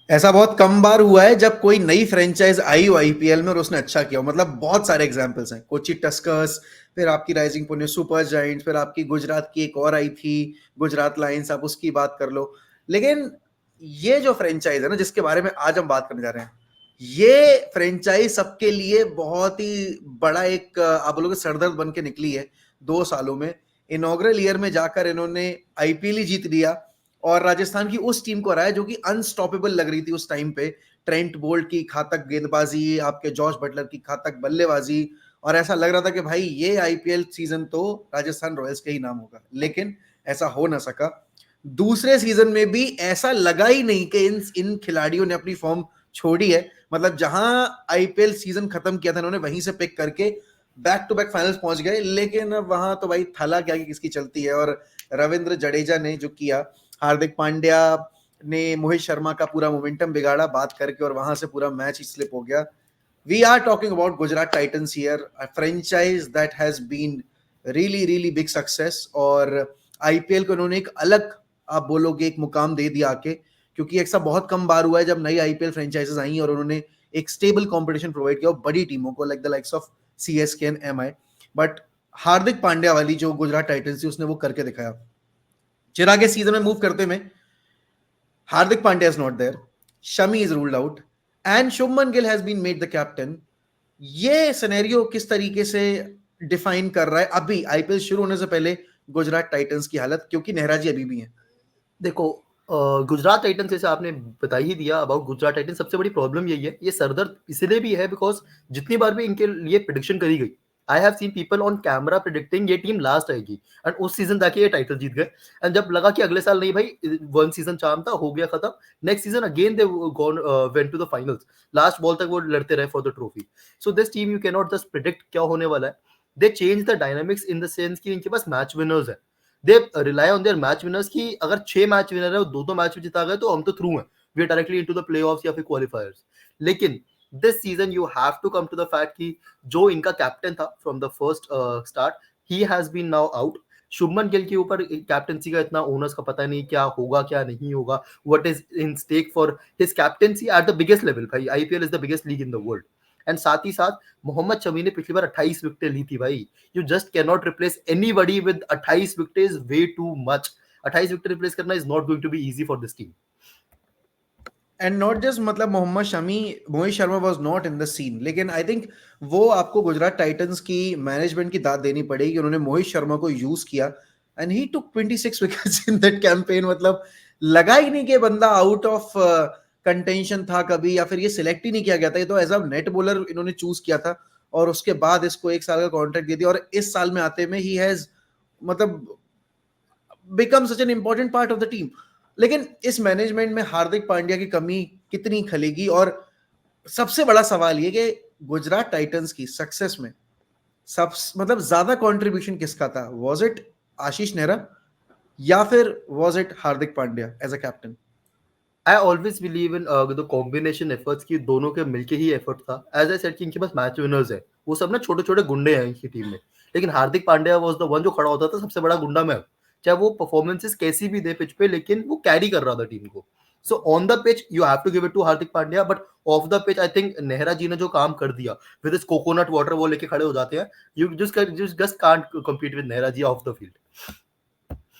ऐसा बहुत कम बार हुआ है जब कोई नई फ्रेंचाइज आई हो आईपीएल में और उसने अच्छा किया हो। मतलब बहुत सारे एग्जांपल्स हैं, कोची टस्कर्स, फिर आपकी राइजिंग पुणे सुपर जायंट्स, फिर आपकी गुजरात की एक और आई थी गुजरात लायंस, आप उसकी बात कर लो। लेकिन ये जो फ्रेंचाइज है ना जिसके बारे में आज हम बात करने जा रहे हैं, ये फ्रेंचाइज सबके लिए बहुत ही बड़ा एक आप बोलोगे सरदर्द बन के निकली है 2 सालों में। इनॉग्रल ईयर में जाकर इन्होंने आईपीएल ही जीत लिया और राजस्थान की उस टीम को हराया जो कि अनस्टॉपेबल लग रही थी उस टाइम पे। ट्रेंट बोल्ट की घातक गेंदबाजी, आपके जॉश बटलर की घातक बल्लेबाजी, और ऐसा लग रहा था कि भाई ये आईपीएल सीजन तो राजस्थान रॉयल्स के ही नाम होगा, लेकिन ऐसा हो ना सका। दूसरे सीजन में भी ऐसा लगा ही नहीं कि इन इन खिलाड़ियों ने अपनी फॉर्म छोड़ी है। मतलब जहां आईपीएल सीजन खत्म किया था इन्होंने वहीं से पिक करके बैक टू बैक फाइनल्स पहुंच गए, लेकिन अब वहां तो भाई थला क्या कि किसकी चलती है। और रविंद्र जडेजा ने जो किया, हार्दिक पांड्या ने मोहित शर्मा का पूरा मोमेंटम बिगाड़ा बात करके और वहां से पूरा मैच ही स्लिप हो गया। We are talking about Gujarat Titans here, a franchise that has been really really big success. और आईपीएल को उन्होंने एक अलग, आप बोलोगे, एक मुकाम दे दिया आके, क्योंकि ऐसा बहुत कम बार हुआ है जब नई आईपीएल फ्रेंचाइजेस आई और उन्होंने एक स्टेबल कंपटीशन प्रोवाइड किया बड़ी टीमों को, like the likes of CSK and MI. But Hardik Pandya वाली जो गुजरात टाइटंस थी उसने वो करके दिखाया। चिराग के सीजन में मूव करते में Hardik Pandya is not there, Shami is ruled out and Shubman Gill has been made the captain. ये सिनेरियो किस तरीके से डिफाइन कर रहा है अभी आईपीएल शुरू होने से पहले गुजरात टाइटंस की हालत, क्योंकि नेहरा जी अभी भी हैं। देखो, गुजरात टाइटंस जैसे आपने बता ही दिया अबाउट गुजरात टाइटंस, सबसे बड़ी प्रॉब्लम यही है, ये सरदर्द इसलिए भी है बिकॉज जितनी बार भी इनके लिए प्रिडिक्शन करी गई, I have seen people on camera predicting ये टीम लास्ट आएगी, एंड उस सीजन जाके ये टाइटल जीत गए। एंड जब लगा कि अगले साल नहीं भाई, वन सीजन चाम था, हो गया खत्म, next season again they gone went to the finals, last ball तक वो लड़ते रहे for the trophy. So this team you can not just predict क्या होने वाला है। They change the dynamics in the sense कि इनके पास मैच विनर्स है, they rely on their match winners की अगर 6 मैच विनर है और दो मैच जिता गए तो हम तो थ्रू हैं, we are directly into the playoffs या फिर क्वालिफायर्स। लेकिन this season you have to come to the fact कि जो इनका कैप्टन था from the first start, he has been now out. Shubman Gill के ऊपर कैप्टनसी का इतना ओनर्स का पता नहीं क्या होगा क्या नहीं होगा, what is in stake for his captaincy at the biggest level. भाई IPL is the biggest league in the world. And साथ ही साथ मोहम्मद शमी ने पिछली बार 28 विकेटें ली थी भाई। You just cannot replace anybody with 28 wickets is way too much. 28 wicket replace करना is not going to be easy for this team. And not just मतलब Mohammed Shami, Mohit Sharma was not in the scene, लेकिन आई थिंक वो आपको Gujarat Titans की management की दाद देनी पड़ेगी। उन्होंने मोहित शर्मा को यूज किया and he took 26 wickets in that campaign. मतलब लगा ही नहीं कि बंदा आउट ऑफ कंटेंशन था कभी, या फिर ये सिलेक्ट ही नहीं किया गया था। ये तो एज अ नेट बॉलर इन्होंने चूज किया था और उसके बाद इसको 1 साल का कॉन्ट्रैक्ट दे दिया, और इस साल में आते में ही हैज मतलब become such an important part of the team. लेकिन इस मैनेजमेंट में हार्दिक पांड्या की कमी कितनी खलेगी, और सबसे बड़ा सवाल ये कि गुजरात टाइटंस की सक्सेस में सब मतलब ज्यादा कंट्रीब्यूशन किसका था? वाज इट आशीष नेहरा या फिर was it Hardik Pandya as a captain? I always believe in the combination efforts की दोनों के मिलके ही एफर्ट था। As I said कि इनके पास मैच विनर्स है, वो सब ना छोटे छोटे गुंडे हैं इनकी टीम में, लेकिन Hardik Pandya was the one जो खड़ा होता था सबसे बड़ा गुंडा मैं हूँ। चाहे वो परफॉर्मेंसेस कैसी भी दे पिच पे, लेकिन वो कैरी कर रहा था टीम को। So on the pitch you have to give it to Hardik Pandya, but off the pitch I think Nehra ji ने जो काम कर दिया विद दिस कोकोनट वाटर वो लेके खड़े हो जाते हैं। You just can't compete with Nehra ji off the field.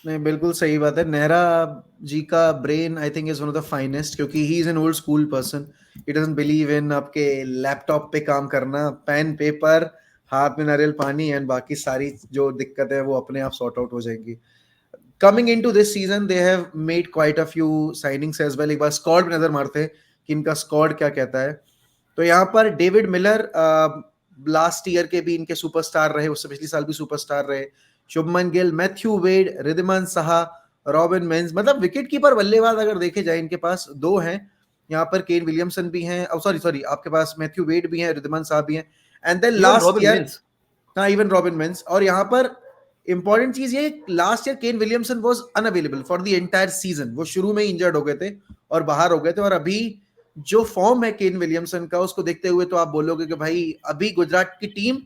नहीं, बिल्कुल सही बात है। नेहरा जी का brain I think is one of the finest, क्योंकि he is an old school person. He doesn't believe in आपके लैपटॉप पे काम करना, पेन पेपर, हाथ में नारियल पानी, एंड बाकी सारी जो दिक्कत है वो अपने आप सॉर्ट आउट हो जाएंगी। Coming into this season, they have made quite a few signings as well. एक बार स्क्वाड पे नजर मारते हैं कि इनका स्क्वाड क्या कहता है। तो यहाँ पर डेविड मिलर लास्ट ईयर के भी इनके सुपरस्टार रहे, उससे पिछले साल भी सुपरस्टार रहे। शुभमन गिल, मैथ्यू वेड, रिद्धिमान साहा, रॉबिन मेंस, मतलब विकेट कीपर बल्लेबाज अगर देखे जाए इनके पास 2 हैं। यहाँ पर केन विलियमसन भी हैं, सॉरी सॉरी, आपके पास मैथ्यू वेड भी हैं, रिद्धिमान साहा भी हैं। And then even last Robin year, Minz. हाँ, इवन रॉबिन मेंस। और यहाँ पर इंपॉर्टेंट चीज ये, last year Kane Williamson was unavailable for the entire season. वो शुरू में इंजर्ड हो गए थे और बाहर हो गए थे, और अभी जो फॉर्म है केन विलियमसन का उसको देखते हुए तो आप बोलोगे कि भाई अभी गुजरात की टीम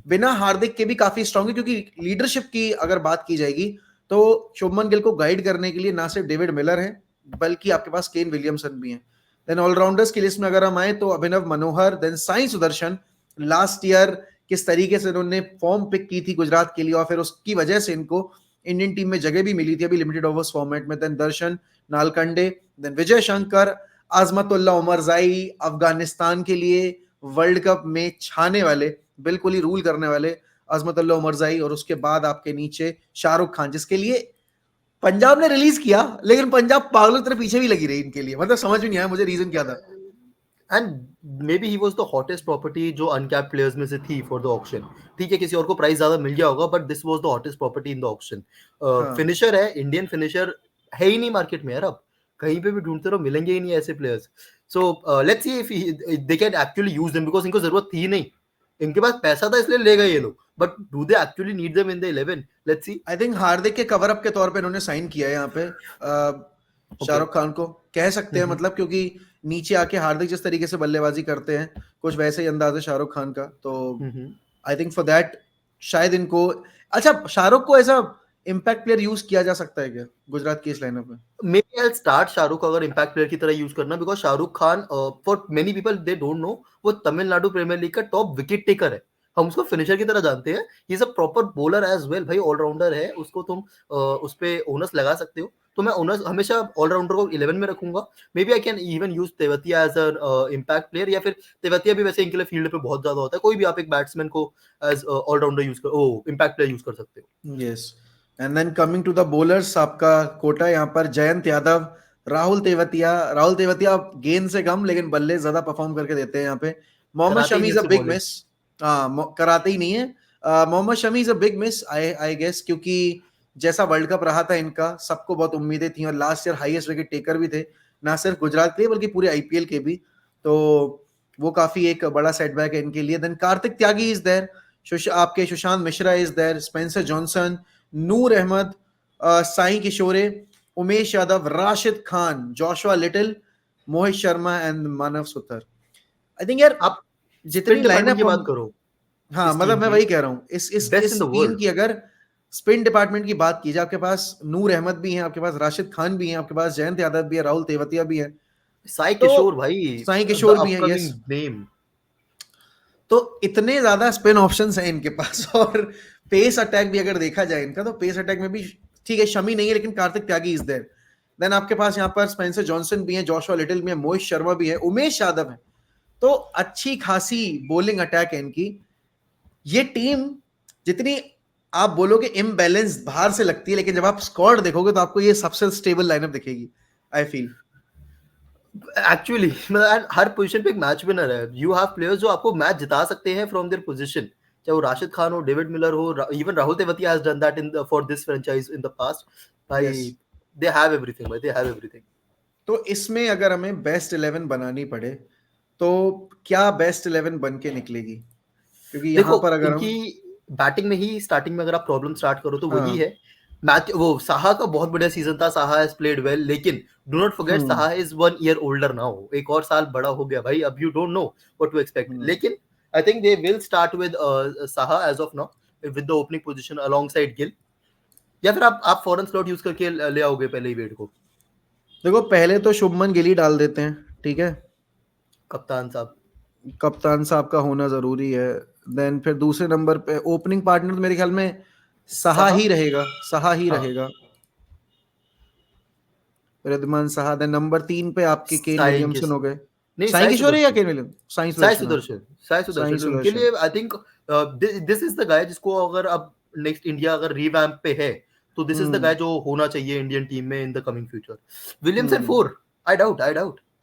बिना हार्दिक के भी काफी स्ट्रांग है, क्योंकि लीडरशिप की अगर बात की जाएगी तो शुभमन गिल को गाइड करने के लिए ना सिर्फ डेविड मिलर है, बल्कि आपके पास केन विलियमसन भी है। देन ऑलराउंडर्स की लिस्ट में अगर हम आए तो Abhinav Manohar, then Sai Sudharsan. Last year किस तरीके से उन्होंने फॉर्म पिक की थी गुजरात के लिए और फिर उसकी वजह से इनको इंडियन टीम में जगह भी मिली थी अभी लिमिटेड ओवर्स फॉर्मेट में। देन दर्शन नालकंडे, देन विजय शंकर, आजमतुल्ला उमरजाई, अफगानिस्तान के लिए वर्ल्ड कप में छाने वाले, बिल्कुल ही रूल करने वाले अजमतुल्ला उमरजाई। और उसके बाद आपके नीचे शाहरुख खान, जिसके लिए पंजाब ने रिलीज किया लेकिन पंजाब पागलों की तरह पीछे भी लगी रही इनके लिए, मतलब समझ में नहीं आया मुझे रीजन क्या था। And may be he was the hottest property जो अनकैप्ड प्लेयर्स में से थी फॉर द ऑक्शन। ठीक है, किसी और को प्राइस ज्यादा मिल गया होगा, but this was the hottest property in the auction. हाँ फिनिशर है, इंडियन फिनिशर है ही नहीं मार्केट में यार, अब कहीं पे भी ढूंढते रहो मिलेंगे ही नहीं ऐसे players. So let's see if they can actually use them, because इनको जरूरत थी नहीं, इनके पास पैसा था इसलिए ले गए ये लोग, but do they actually need them in the 11? Let's see. I think Hardik के कवर अप के तौर पे इन्होंने साइन किया है यहाँ पे शाहरुख खान को, कह सकते हैं मतलब, क्योंकि नीचे आके हार्दिक जिस तरीके से बल्लेबाजी करते हैं कुछ वैसे ही अंदाज है शाहरुख खान का, तो आई थिंक फॉर दैट शायद इनको। अच्छा, शाहरुख को ऐसा इम्पैक्ट प्लेयर यूज किया जा सकता है क्या गुजरात की इस लाइनअप में? Maybe I'll start शाहरुख अगर इम्पैक्ट प्लेयर की तरह यूज करना, because Shahrukh Khan for many people they don't know, वो तमिलनाडु प्रीमियर लीग का टॉप विकेट टेकर है। हम उसको फिनिशर की तरह जानते हैं, he is a proper bowler as well. भाई ऑलराउंडर है, उसको तुम उस पे ओनर्स लगा सकते हो, तो मैं ओनर्स हमेशा ऑलराउंडर को 11 में रखूंगा। Maybe I can even use Tewatia as a impact player, या फिर तेवतिया भी वैसे इनके लिए फील्ड पे बहुत ज्यादा होता है, कोई भी आप एक बैट्समैन को एज ऑलराउंडर यूज कर इम्पैक्ट प्लेयर यूज कर सकते हो। Yes, and then coming to the bowlers, आपका कोटा यहाँ पर जयंत यादव, राहुल तेवतिया गेंद से कम लेकिन बल्ले ज्यादा परफॉर्म करके देते हैं यहाँ पे। मोहम्मद कराते ही शमी नहीं इज अ उससे बिग बॉलिंग। मिस। हाँ, कराते ही नहीं है। Mohammed Shami is a big miss I guess, क्योंकि जैसा वर्ल्ड कप रहा था इनका, सबको बहुत उम्मीदें थी और last year highest wicket taker भी थे, ना सिर्फ गुजरात के लिए बल्कि पूरे आईपीएल के भी, तो वो काफी एक बड़ा सेटबैक है इनके लिए। Then Kartik Tyagi is there, आपके Sushant Mishra is there, Spencer Johnson, Noor Ahmad, Sai Kishore, Umesh Yadav, Rashid Khan, Joshua Little, Mohit Sharma and Manav Suthar. I think यार आप जितनी स्पिन डिपार्टमेंट की लाइनअप बात हम, करो हाँ इस मतलब टीम मैं की, वही कह रहा हूँ, बेस्ट इन इस द टीम वर्ल्ड। की अगर स्पिन डिपार्टमेंट की बात की जाए, आपके पास नूर अहमद भी हैं, आपके पास राशिद खान भी हैं, आपके पास जयंत यादव भी है, राहुल तेवतिया भी है, साई तो किशोर भाई, साई द किशोर भी है, यस। Upcoming name. तो इतने ज्यादा स्पिन ऑप्शंस हैं इनके पास और पेस अटैक भी अगर देखा जाए इनका, तो पेस अटैक में भी ठीक है, शमी नहीं है लेकिन Kartik Tyagi is there. Then आपके पास यहाँ पर स्पेंसर जॉनसन भी है, जोशुआ लिटिल भी है, मोहित शर्मा भी है, उमेश यादव है, तो अच्छी खासी बॉलिंग अटैक है इनकी। ये टीम जितनी आप बोलोगे इम्बैलेंस बाहर से लगती है, लेकिन जब आप स्क्वाड देखोगे तो आपको ये सबसे स्टेबल लाइनअप दिखेगी, I feel. Actually her position पे एक मैच विनर है। यू हैव प्लेयर्स जो आपको मैच जिता सकते हैं फ्रॉम देयर पोजीशन, चाहे वो राशिद खान हो, डेविड मिलर हो, even Rahul Tewatia has done that in for this franchise in the past. Yes, भाई दे हैव एवरीथिंग, भाई दे हैव एवरीथिंग। तो इसमें अगर हमें बेस्ट 11 बनानी पड़े तो क्या बेस्ट 11 बन के निकलेगी? क्योंकि यहां देखो पर अगर इनकी हम, बैटिंग में ही स्टार्टिंग में अगर आप प्रॉब्लम स्टार्ट करो तो वही हाँ, है। मैच वो साहा का बहुत बढ़िया सीजन था, साहा हैज प्लेड वेल, लेकिन do not forget hmm Saha is 1 year older now, एक और साल बड़ा हो गया भाई, अब you don't know what to expect. Hmm लेकिन I think they will start with Saha as of now with the opening position alongside Gill, या फिर आप फॉरेन स्लॉट यूज करके ले आओगे पहले ही वेट को। देखो पहले तो शुभमन गिल ही डाल देते हैं, ठीक है, कप्तान साहब। कप्तान साहब का होना जरूरी है। देन फिर दूसरे नंबर पे ओपनिंग पार्टनर तो मेरे ख्याल में सहा साहा, ही रहेगा, सहा ही हाँ, रहेगा, रिद्धमान सहा। देन नंबर 3 पे आपके केन साई विलियमसन किस हो गए। नहीं, साई साई किशोर है या सुदर्शन। केन विलियम, साई साई सुदर्शन, हाँ, सुदर्शन, साई साई सुदर्शन उनके सुदर्शन। लिए I think this is the guy जिसको अगर अब नेक्स्ट इंडिया अगर रिवैम्प पे है, तो this is the hmm guy जो होना चाहिए इंडियन टीम में in the coming future. Williamson hmm 4, I doubt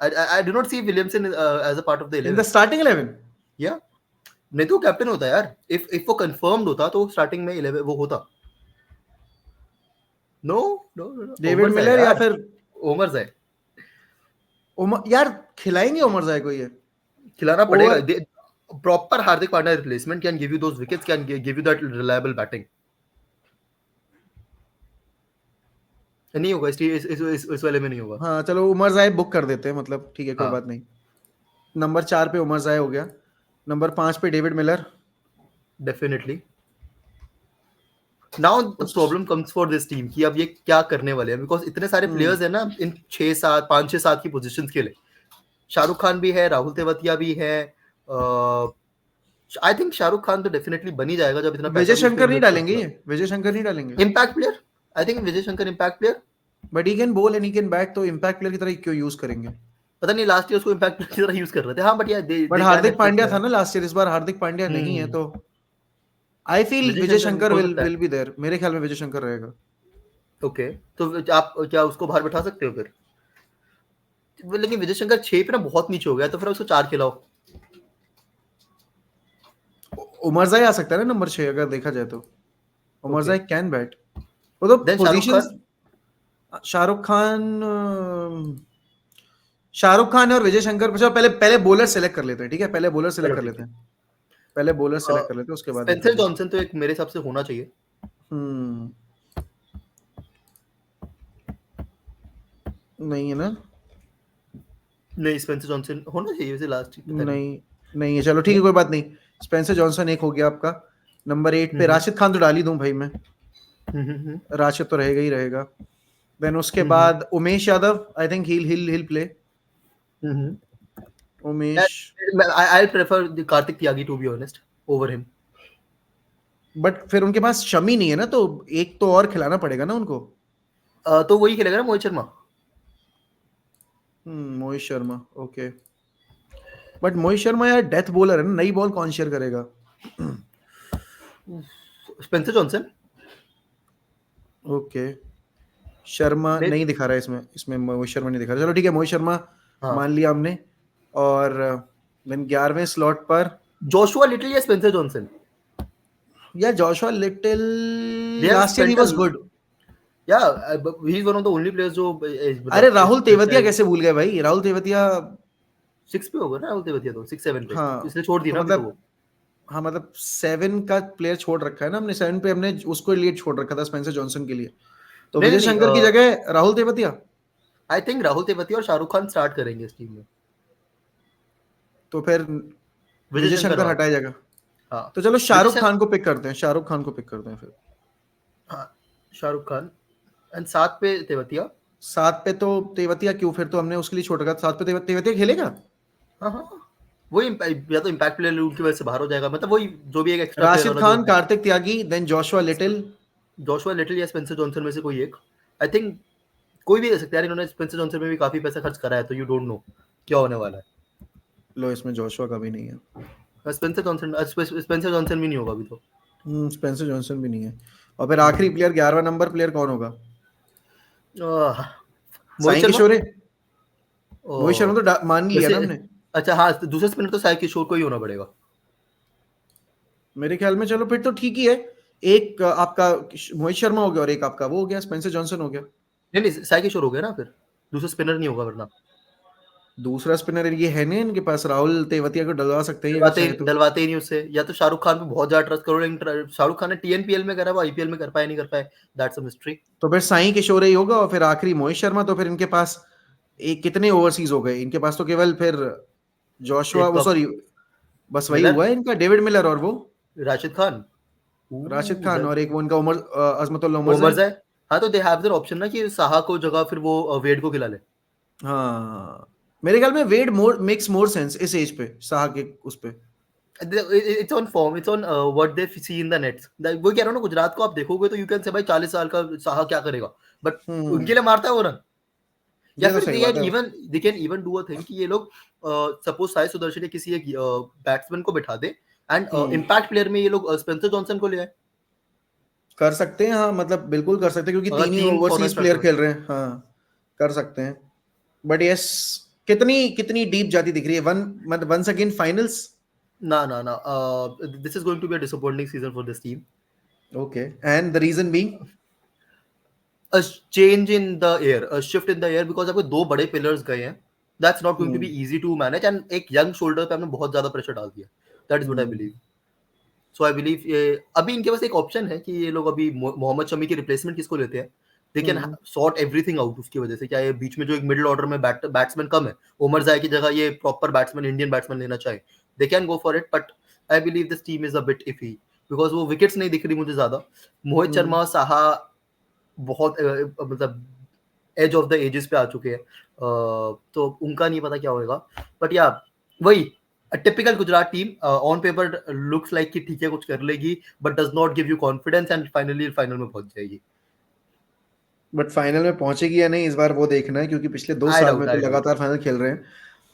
I do not see Williamson as a part of the in the 11। Starting 11। या नहीं तो कैप्टन होता यार, इफ वो कंफर्म्ड होता तो स्टार्टिंग में 11 वो होता। नो नो नो, डेविड ओमर है मिलर या यार, फिर ओमर है। उमर, यार खिलाएंगे उमर जाए को ये खिलाना पड़ेगा। Over? Proper Hardik Pandya replacement can give you those wickets, can give you that reliable batting. नहीं होगा इस वाले में नहीं होगा। हाँ चलो उमर जाए बुक कर देते हैं, मतलब ठीक है, कोई हाँ, बात नहीं। नंबर 4 पे उमर जाए हो गया, नंबर 5 पे David Miller. Definitely. Now the उस problem comes for this team कि अब ये क्या करने वाले हैं, बिकॉज इतने सारे हम्म प्लेयर्स हैं ना इन 6-7 5-6-7 की पोजीशंस के लिए। शाहरुख खान भी है, राहुल तेवतिया भी है। आई थिंक शाहरुख खान तो डेफिनेटली बन ही जाएगा जब इतना पैसा विजय भी उसको शंकर नहीं इन्वेस्ट कर डालेंगे दिया। ये, विजय शंकर नहीं डालेंगे, impact player, I think Vijay Shankar impact player. But he can bowl and he can bat, तो इम्पैक्ट प्लेयर की तरह क्यों यूज करेंगे? पता नहीं लास्ट ईयर उसको इम्पैक्ट प्लेयर की तरह यूज कर रहे थे। हाँ बट यार they but they can Hardik expect Pandya था दैट। ना लास्ट ईयर, इस बार हार्दिक पांड्या नहीं है, तो आई फील विजय विजय शंकर शंकर हो विल सकता है। विल बी देयर, मेरे ख्याल में विजय शंकर रहेगा। ओके, तो आप क्या उसको बाहर बैठा सकते हो फिर? लेकिन विजय शंकर 6 पे ना बहुत नीचे हो गया, तो फिर उसको 4 खिलाओ। उमरजाई आ सकता है ना नंबर 6 अगर देखा जाए तो, ओके, उमरजाई कैन बैट, वो तो देन शाहरुख पोजीशंस। खान। शाहरुख खान और विजय शंकर, चलो पहले पहले बॉलर सेलेक्ट कर लेते हैं, ठीक है, पहले बॉलर चलो सेलेक्ट कर ठीक लेते है। हैं, पहले बॉलर सेलेक्ट कर लेते हैं, उसके बाद देखते स्पेंसर हैं। जॉनसन तो एक मेरे हिसाब से होना चाहिए। हम्म, नहीं है ना? नहीं, स्पेंसर जॉनसन होना चाहिए वैसे लास्ट, पता नहीं। नहीं, नहीं है, चलो ठीक है, कोई बात नहीं। स्पेंसर जॉनसन एक हो गया आपका। नंबर 8 पे हम्म राशिद खान तो डाल ही दूं भाई मैं, हम्म हम्म राशिद तो रहेगा ही रहेगा। देन उसके हम्म बाद Umesh Yadav, I think he'll play. Hmm. Umesh, I prefer Kartik Tyagi to be honest over him. But फिर उनके पास शमी नहीं है ना, तो एक तो और खिलाना पड़ेगा ना उनको। तो वही खेलेगा ना मोहित शर्मा। मोहित शर्मा, ओके। बट मोहित शर्मा यार डेथ बॉलर है ना, नई बॉल कौन शेयर करेगा? Spencer Johnson. ओके, शर्मा मे नहीं दिखा रहा है इसमें, इसमें मोहित शर्मा नहीं दिखा रहा, चलो ठीक है, मोहित शर्मा हाँ, मान लिया हमने। और देन 11वें स्लॉट पर, जोशुआ लिटिल या स्पेंसर जॉनसन। या Joshua Little, they have last year ही स्पेंट अ वाज गुड। या he is one of the only players जो अरे मतलब राहुल इस तेवतिया franchise कैसे भूल गए भाई, राहुल तेवतिया। 6 पे होगा ना राहुल तेवतिया, तो 6 7 पे हाँ, इसलिए छोड़ दिया तो ना अभी तो मतलब, वो। हाँ मतलब 7 का प्लेयर छोड़ रखा है ना हमने, 7 पे हमने उसको लिए छोड़ रखा था स्पेंसर जॉनसन के लिए, तो नहीं विजय नहीं शंकर की नहीं, जगह राहुल तेवतिया। आई थिंक राहुल तेवतिया और शाहरुख खान स्टार्ट करेंगे इस टीम में। तो फिर विजय विजय शंकर शंकर आउट। हटाया जाएगा। हाँ, तो चलो विजय शाहरुख शंकर। खान को पिक करते हैं, शाहरुख खान को पिक करते हैं फिर। हाँ, शाहरुख खान एंड 7 पे तेवतिया। 7 पे तो तेवतिया क्यों, फिर तो हमने उसके लिए छोड़ रखा था, 7 पे तेवतिया खेलेगा। हाँ हाँ, वही या तो इम्पैक्ट प्लेयर रूल की वजह से बाहर हो जाएगा, मतलब वही जो भी एक एक्स्ट्रा प्लेयर राशिद वाला जो खान, है। Kartik Tyagi, then Joshua Little. Joshua Little या स्पेंसर जॉनसन में से कोई एक। आई थिंक कोई भी दे सकता है यार, इन्होंने स्पेंसर जॉनसन में भी काफी पैसा खर्च करा है, तो यू डोंट नो क्या होने वाला लो इसमें जोशुआ का भी नहीं है। है। स्पेंसर जॉनसन भी नहीं होगा अभी तो। स्पेंसर जॉनसन भी नहीं है। और फिर आखिरी प्लेयर, 11वां नंबर प्लेयर कौन होगा? आह, मोहित साई शर्मा। किशोर है। मोहित शर्मा ओह, तो मान ही लिया वैसे ना हमने। अच्छा हाँ, तो दूसरा स्पिनर तो साई किशोर को ही होना पड़ेगा। मेरे ख्याल में चलो फिर तो ठीक ही है। एक आपका मोहित शर्मा हो गया और एक आपका वो हो गया, स्पेंसर जॉनसन हो गया। नहीं नहीं, साई किशोर हो गया ना फिर, दूसरा स्पिनर नहीं होगा वरना। दूसरा स्पिनर ये है नहीं इनके पास, राहुल तेवतिया को डलवा सकते हैं अगर डलवाते चाहे तो। डलवाते ही नहीं उससे, या तो शाहरुख खान पे बहुत ज्यादा ट्रस्ट करो, लेकिन शाहरुख खान ने टीएनपीएल में करा, वो आईपीएल में कर पाए नहीं कर पाए, दैट्स अ मिस्ट्री। तो फिर साई किशोर ही होगा और फिर आखिरी मोहित शर्मा, तो फिर इनके पास एक कितने ओवरसीज हो गए इनके पास, तो केवल फिर जोशुआ, एक वो तो सॉरी, बस वही मिलर, हुआ है इनका, डेविड मिलर और वो राशिद खान। राशिद खान, और एक वो उनका उमर, अजमतुल्ला ओमर उमरजाई। जाए। हाँ, तो दे हैव देयर ऑप्शन ना कि साहा को जगह फिर वो वेड को खिला ले। हाँ, मेरे ख्याल में Wade more makes more sense इस एज पे, साहा के उस पे। It's on form, it's on what they see in the nets. वो कह रहा हूँ ना, गुजरात को आप देखोगे तो यू कैन से भाई 40 साल का साहा क्या करेगा, बट हम्म, उनके लिए मारता है वो रन। या ये तो फिर सही बात है। They can even do a thing कि ये लोग सपोज साई सुदर्शन या किसी एक बैट्समैन को बिठा दे, एंड हम्म, इम्पैक्ट प्लेयर में ये लोग स्पेंसर जॉनसन को ले आए। कर सकते हैं, हाँ मतलब बिल्कुल कर सकते हैं, क्योंकि अगर तीन ही 3 फॉर्मेट ओवरसीज स्टार्ट प्लेयर करो खेल तो। रहे हैं, हाँ कर सकते हैं। बट यस, कितनी कितनी डीप जाती दिख रही है, वन मतलब वंस अगेन फाइनल्स। ना ना ना, this is going to be a disappointing season for this team. Okay, and the reason being? A change in the air, a shift in the air, because आपको दो बड़े pillars गए हैं, that's not going to be easy to manage, and एक young shoulder पे हमने बहुत ज्यादा प्रेशर डाल दिया, that is what I believe. So I believe ये अभी इनके पास एक ऑप्शन है कि ये लोग अभी मोहम्मद शमी की रिप्लेसमेंट किसको लेते हैं, they can sort everything out. उसकी वजह से क्या ये बीच में जो एक मिडिल ऑर्डर में बैट्समैन कम है, उमर जाए की जगह ये प्रॉपर बैट्समैन, इंडियन बैट्समैन लेना चाहे, they can go for it, but I believe this team is a bit iffy, because वो विकेट्स नहीं दिख रही मुझे ज्यादा। मोहित शर्मा, साहा बहुत मतलब एज ऑफ द एजेस पे आ चुके हैं, तो उनका नहीं पता क्या होएगा, बट या वही typical Gujarat team on paper looks like कि ठीक है कुछ कर लेगी, but does not give you confidence and finally final में पहुंच जाएगी। बट फाइनल में पहुंचेगी या नहीं इस बार वो देखना है, क्योंकि पिछले 2 साल में तो आई डाउट लगातार फाइनल खेल रहे हैं।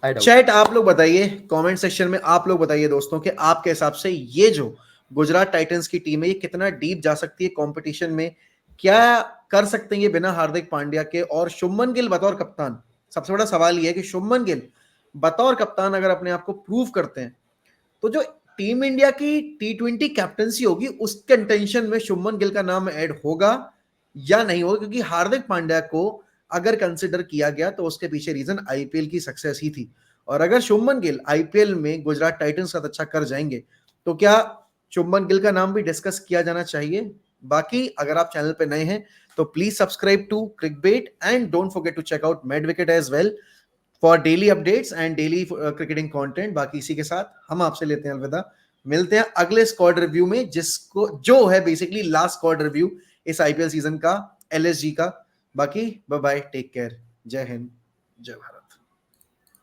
आई डाउट चैट आप लोग बताइए, कमेंट सेक्शन में आप लोग बताइए दोस्तों कि आपके हिसाब से ये जो गुजरात टाइटंस की टीम है ये कितना डीप जा सकती है कंपटीशन में, क्या कर सकते हैं ये बिना हार्दिक पांड्या के, और शुभमन गिल बतौर कप्तान, सबसे बड़ा सवाल ये है कि शुभमन गिल बतौर कप्तान अगर अपने आप को प्रूव करते हैं तो जो टीम इंडिया की T20 कैप्टनसी होगी उस कंटेंशन में शुभमन गिल का नाम ऐड होगा या नहीं होगा, क्योंकि हार्दिक पांड्या को अगर कंसिडर किया गया तो उसके पीछे रीजन आईपीएल की सक्सेस ही थी। और अगर शुभमन गिल आईपीएल में गुजरात टाइटंस का अच्छा कर जाएंगे तो क्या शुभमन गिल का नाम भी डिस्कस किया जाना चाहिए। बाकी अगर आप चैनल पे नए हैं तो please subscribe to Cricbet and don't forget to check out Mad Wicket as well for daily updates and daily cricketing content. बाकी इसी के साथ हम आपसे लेते हैं अलविदा, मिलते हैं अगले स्क्वाड रिव्यू में, जिसको जो है बेसिकली लास्ट स्क्वाड रिव्यू इस आईपीएल सीजन का, एलएसजी का। बाकी बाय बाय, टेक केयर, जय हिंद, जय भारत।